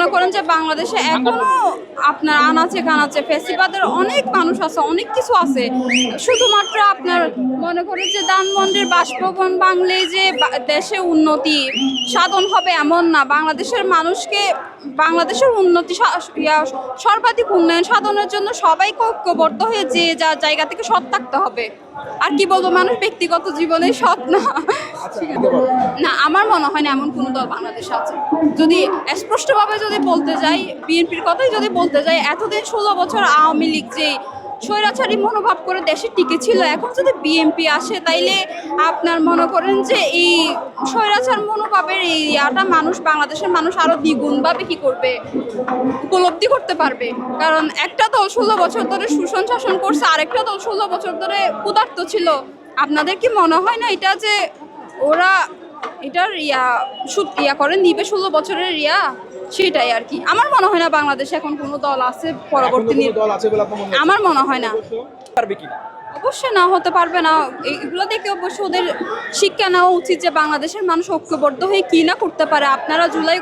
মনে করেন যে বাংলাদেশে এখনো আপনার আনাচে কানাচে ফেসিবাদের অনেক মানুষ আছে, অনেক কিছু আছে। শুধুমাত্র আপনার মনে করেন যে ধানমন্ডির বাসভবন ভাঙলেই যে দেশে উন্নতি সাধন হবে এমন না। বাংলাদেশের উন্নতি সর্বাধিক উন্নয়ন সাধনের জন্য সবাইকে ঐক্যবদ্ধ হয়ে যে যার জায়গা থেকে সৎ থাকতে হবে। আর কি বলবো, মানুষ ব্যক্তিগত জীবনে সৎ না। না, আমার মনে হয় না এমন কোনো দল বাংলাদেশে আছে। যদি স্পষ্টভাবে যদি বলতে যাই, বিএনপির কথাই যদি বলতে যাই, এতদিন 16 বছর আওয়ামী লীগ যে স্বৈরাচারী মনোভাব করে দেশে টিকে ছিল, এখন যদি বিএনপি আসে তাইলে আপনার মনে করেন যে এই স্বৈরাচার মনোভাবের এই বাংলাদেশের মানুষ আরো দ্বিগুণভাবে কি করবে, উপলব্ধি করতে পারবে। কারণ একটা দল 16 বছর ধরে শোষণ শাসন করছে, আরেকটা দল 16 বছর ধরে ক্ষুধার্ত ছিল। আপনাদের কি মনে হয় না এটা যে ওরা এটার করে নিবে 16 বছরের সেটাই আর কি। আমার মনে হয় না বাংলাদেশে এখন কোনো দল আছে পরবর্তী আমার মনে হয় না। অবশ্যই না, হতে পারবে না। এগুলো দেখে অবশ্য ওদের শিক্ষা নেওয়া উচিত যে বাংলাদেশের মানুষ ঐক্যবদ্ধ হয়ে কি না করতে পারে। আপনারা জুলাই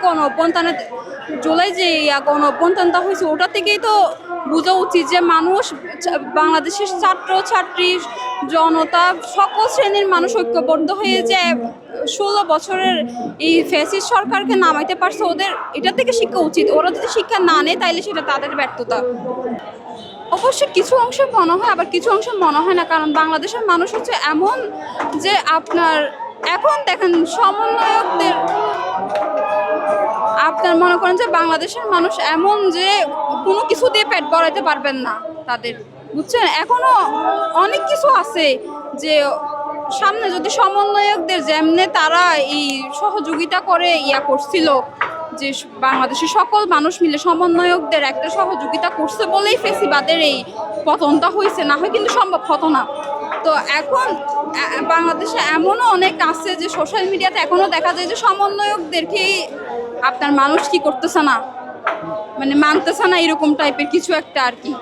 যে গণ অভ্যুত্থানটা হয়েছে ওটা থেকেই তো বোঝা উচিত যে মানুষ, বাংলাদেশের ছাত্র ছাত্রী জনতা সকল শ্রেণীর মানুষ ঐক্যবদ্ধ হয়ে যে 16 বছরের এই ফ্যাসিস্ট সরকারকে নামাইতে পারছে। ওদের এটা থেকে শিক্ষা উচিত। ওরা যদি শিক্ষা না নেয় তাইলে সেটা তাদের ব্যর্থতা। অবশ্যই কিছু অংশ মনে হয়, আবার কিছু অংশ মনে হয় না। কারণ বাংলাদেশের মানুষ হচ্ছে এমন যে আপনার এখন দেখেন আপনার মনে করেন যে বাংলাদেশের মানুষ এমন যে কোনো কিছু দিয়ে পেট ভরাইতে পারবেন না তাদের, বুঝছেন। এখনো অনেক কিছু আছে যে সামনে যদি সমন্বয়কদের যেমনে তারা এই সহযোগিতা করে করছিল, যে বাংলাদেশের সকল মানুষ মিলে সমন্বয়কদের একটা সহযোগিতা করছে বলেই ফেসিবাদের এই পতনটা হয়েছে, না হয় কিন্তু সম্ভব হতো না। তো এখন বাংলাদেশে এমনও অনেক আছে যে সোশ্যাল মিডিয়াতে এখনো দেখা যায় যে সমন্বয়কদেরকেই আপনার মানুষ কি করতেছে না, মানে মানতেছে না, এরকম টাইপের কিছু একটা আর কি।